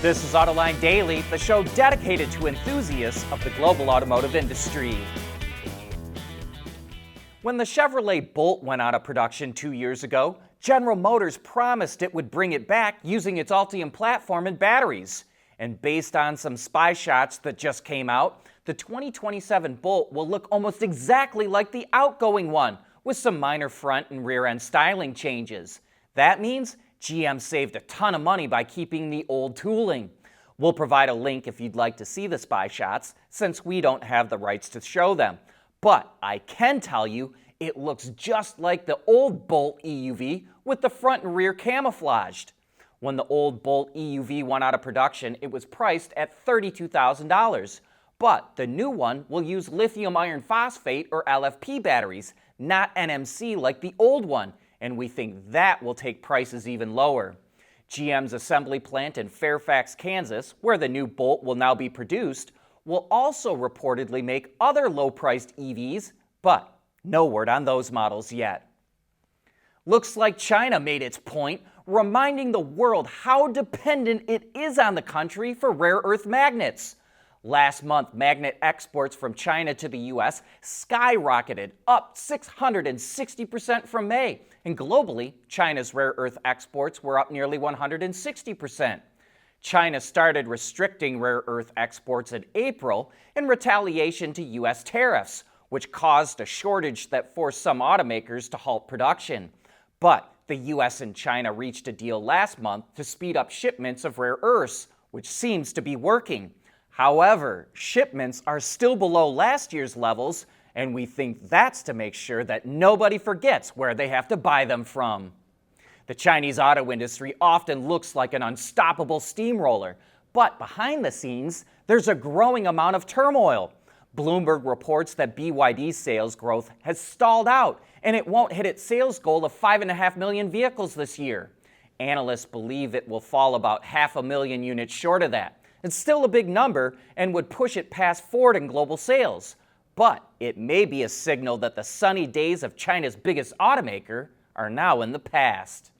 This is Autoline Daily, the show dedicated to enthusiasts of the global automotive industry. When the Chevrolet Bolt went out of production 2 years ago, General Motors promised it would bring it back using its Ultium platform and batteries. And based on some spy shots that just came out, the 2027 Bolt will look almost exactly like the outgoing one, with some minor front and rear end styling changes. That means GM saved a ton of money by keeping the old tooling. We'll provide a link if you'd like to see the spy shots, since we don't have the rights to show them. But I can tell you, it looks just like the old Bolt EUV with the front and rear camouflaged. When the old Bolt EUV went out of production, it was priced at $32,000. But the new one will use lithium iron phosphate or LFP batteries, not NMC like the old one, and we think that will take prices even lower. GM's assembly plant in Fairfax, Kansas, where the new Bolt will now be produced, will also reportedly make other low-priced EVs, but no word on those models yet. Looks like China made its point, reminding the world how dependent it is on the country for rare earth magnets. Last month, magnet exports from China to the U.S. skyrocketed, up 660% from May. And globally, China's rare earth exports were up nearly 160%. China started restricting rare earth exports in April in retaliation to U.S. tariffs, which caused a shortage that forced some automakers to halt production. But the U.S. and China reached a deal last month to speed up shipments of rare earths, which seems to be working. However, shipments are still below last year's levels, and we think that's to make sure that nobody forgets where they have to buy them from. The Chinese auto industry often looks like an unstoppable steamroller, but behind the scenes, there's a growing amount of turmoil. Bloomberg reports that BYD sales growth has stalled out, and it won't hit its sales goal of 5.5 million vehicles this year. Analysts believe it will fall about 500,000 units short of that. It's still a big number and would push it past Ford in global sales. But it may be a signal that the sunny days of China's biggest automaker are now in the past.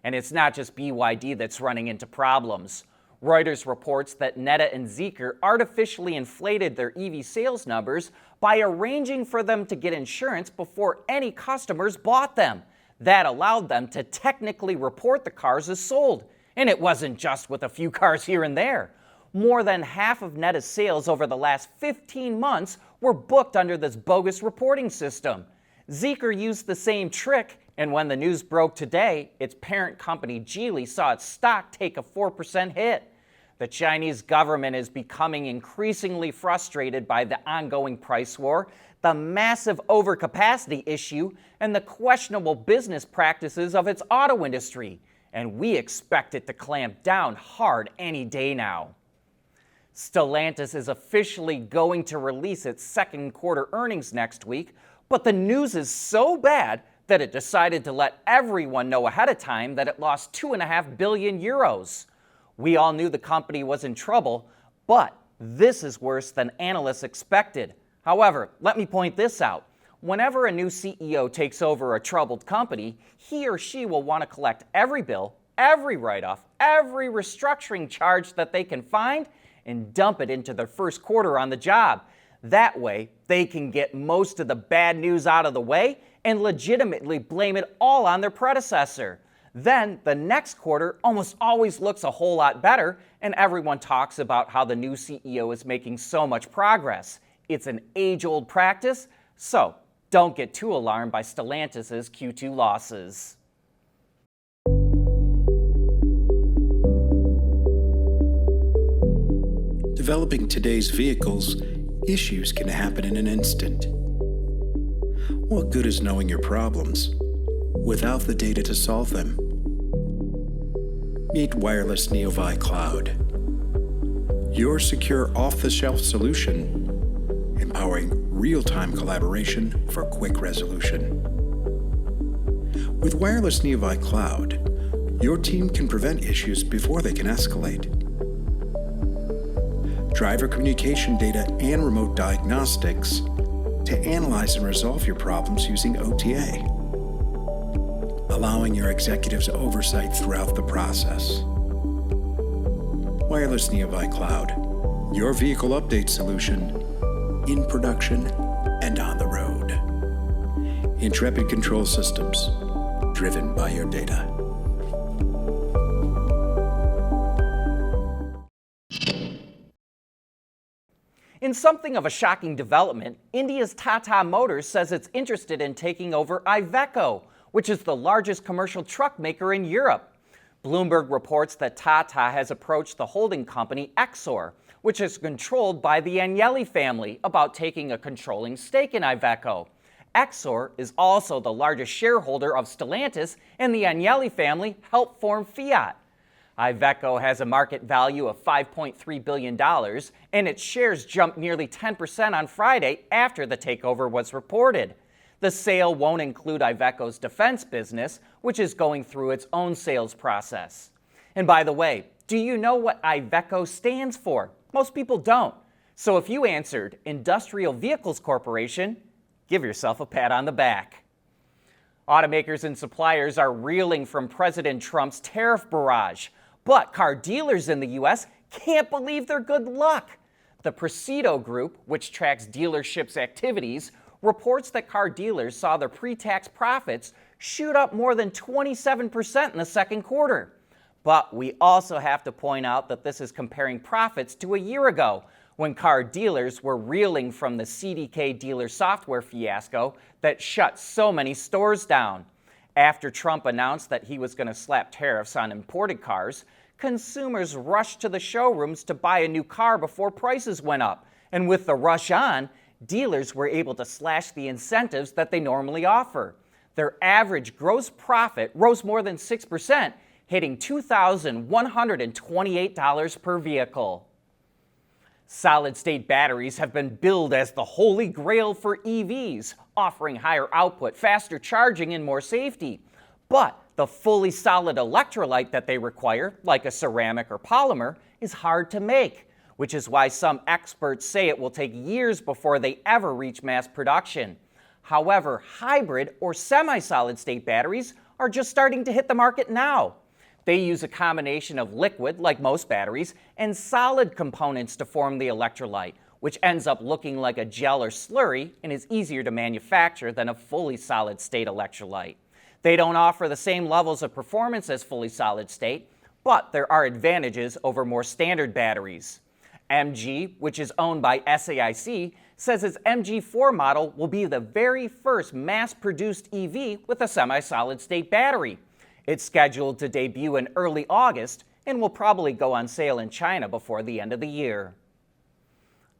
And it's not just BYD that's running into problems. Reuters reports that Neta and Zeekr artificially inflated their EV sales numbers by arranging for them to get insurance before any customers bought them. That allowed them to technically report the cars as sold. And it wasn't just with a few cars here and there. More than half of Neta's sales over the last 15 months were booked under this bogus reporting system. Zeekr used the same trick, and when the news broke today, its parent company Geely saw its stock take a 4% hit. The Chinese government is becoming increasingly frustrated by the ongoing price war, the massive overcapacity issue, and the questionable business practices of its auto industry. And we expect it to clamp down hard any day now. Stellantis is officially going to release its second quarter earnings next week, but the news is so bad that it decided to let everyone know ahead of time that it lost 2.5 billion euros. We all knew the company was in trouble, but this is worse than analysts expected. However, let me point this out. Whenever a new CEO takes over a troubled company, he or she will want to collect every bill, every write-off, every restructuring charge that they can find, and dump it into their first quarter on the job. That way, they can get most of the bad news out of the way and legitimately blame it all on their predecessor. Then, the next quarter almost always looks a whole lot better, and everyone talks about how the new CEO is making so much progress. It's an age-old practice, so don't get too alarmed by Stellantis' Q2 losses. Developing today's vehicles, issues can happen in an instant. What good is knowing your problems without the data to solve them? Meet Wireless Neovi Cloud, your secure off-the-shelf solution, empowering real-time collaboration for quick resolution. With Wireless Neovi Cloud, your team can prevent issues before they can escalate. Driver communication data and remote diagnostics to analyze and resolve your problems using OTA, allowing your executives oversight throughout the process. wireless nearby cloud, your vehicle update solution in production and on the road. Intrepid Control Systems, driven by your data. In something of a shocking development, India's Tata Motors says it's interested in taking over Iveco, which is the largest commercial truck maker in Europe. Bloomberg reports that Tata has approached the holding company Exor, which is controlled by the Agnelli family, about taking a controlling stake in Iveco. Exor is also the largest shareholder of Stellantis, and the Agnelli family helped form Fiat. Iveco has a market value of $5.3 billion, and its shares jumped nearly 10% on Friday after the takeover was reported. The sale won't include Iveco's defense business, which is going through its own sales process. And by the way, do you know what Iveco stands for? Most people don't. So if you answered Industrial Vehicles Corporation, give yourself a pat on the back. Automakers and suppliers are reeling from President Trump's tariff barrage, but car dealers in the U.S. can't believe their good luck. The Presidio Group, which tracks dealerships' activities, reports that car dealers saw their pre-tax profits shoot up more than 27% in the second quarter. But we also have to point out that this is comparing profits to a year ago, when car dealers were reeling from the CDK dealer software fiasco that shut so many stores down. After Trump announced that he was going to slap tariffs on imported cars, consumers rushed to the showrooms to buy a new car before prices went up. And with the rush on, dealers were able to slash the incentives that they normally offer. Their average gross profit rose more than 6%, hitting $2,128 per vehicle. Solid-state batteries have been billed as the holy grail for EVs, offering higher output, faster charging, and more safety. But the fully solid electrolyte that they require, like a ceramic or polymer, is hard to make, which is why some experts say it will take years before they ever reach mass production. However, hybrid or semi-solid-state batteries are just starting to hit the market now. They use a combination of liquid, like most batteries, and solid components to form the electrolyte, which ends up looking like a gel or slurry and is easier to manufacture than a fully solid-state electrolyte. They don't offer the same levels of performance as fully solid-state, but there are advantages over more standard batteries. MG, which is owned by SAIC, says its MG4 model will be the very first mass-produced EV with a semi-solid-state battery. It's scheduled to debut in early August and will probably go on sale in China before the end of the year.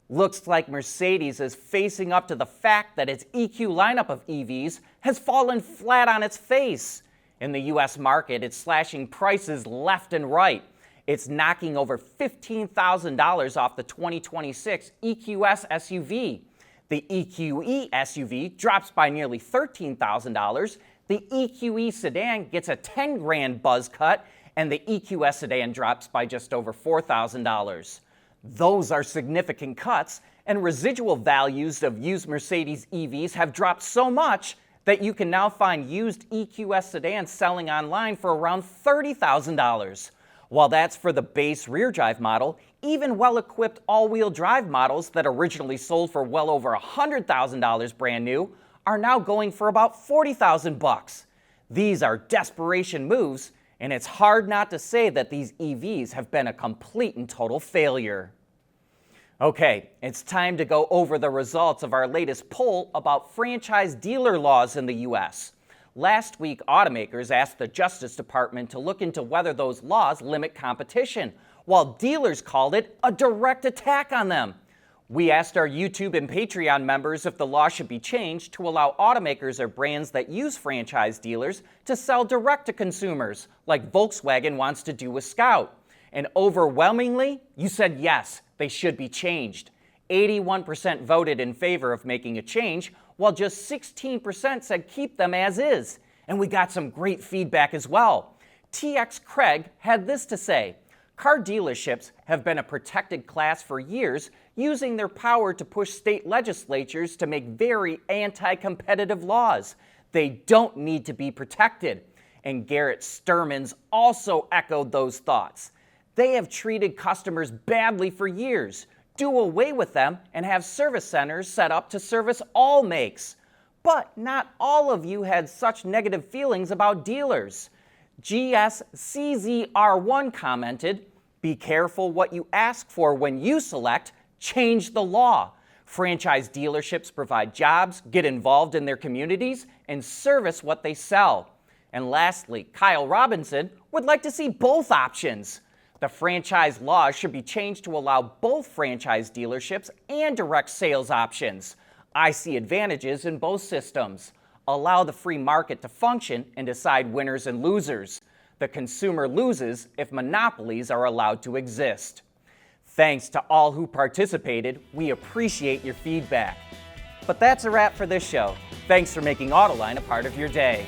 Looks like Mercedes is facing up to the fact that its EQ lineup of EVs has fallen flat on its face. In the US market, it's slashing prices left and right. It's knocking over $15,000 off the 2026 EQS SUV. The EQE SUV drops by nearly $13,000. The EQE sedan gets a $10,000 buzz cut, and the EQS sedan drops by just over $4,000. Those are significant cuts, and residual values of used Mercedes EVs have dropped so much that you can now find used EQS sedans selling online for around $30,000. While that's for the base rear-drive model, even well-equipped all-wheel drive models that originally sold for well over $100,000 brand new are now going for about $40,000. These are desperation moves, and it's hard not to say that these EVs have been a complete and total failure. Okay, it's time to go over the results of our latest poll about franchise dealer laws in the U.S. Last week, automakers asked the Justice Department to look into whether those laws limit competition, while dealers called it a direct attack on them. We asked our YouTube and Patreon members if the law should be changed to allow automakers or brands that use franchise dealers to sell direct to consumers, like Volkswagen wants to do with Scout. And overwhelmingly, you said yes, they should be changed. 81% voted in favor of making a change, while just 16% said keep them as is. And we got some great feedback as well. TX Craig had this to say: car dealerships have been a protected class for years, using their power to push state legislatures to make very anti-competitive laws. They don't need to be protected. And Garrett Sturmans also echoed those thoughts. They have treated customers badly for years. Do away with them and have service centers set up to service all makes. But not all of you had such negative feelings about dealers. GSCZR1 commented, "Be careful what you ask for when you select. Change the law. Franchise dealerships provide jobs, get involved in their communities, and service what they sell." And lastly, Kyle Robinson would like to see both options. The franchise law should be changed to allow both franchise dealerships and direct sales options. I see advantages in both systems. Allow the free market to function and decide winners and losers. The consumer loses if monopolies are allowed to exist. Thanks to all who participated. We appreciate your feedback. But that's a wrap for this show. Thanks for making Autoline a part of your day.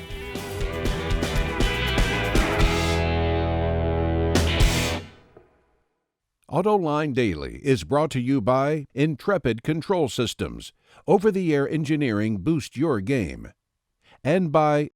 Autoline Daily is brought to you by Intrepid Control Systems. Over-the-air engineering boost your game. And by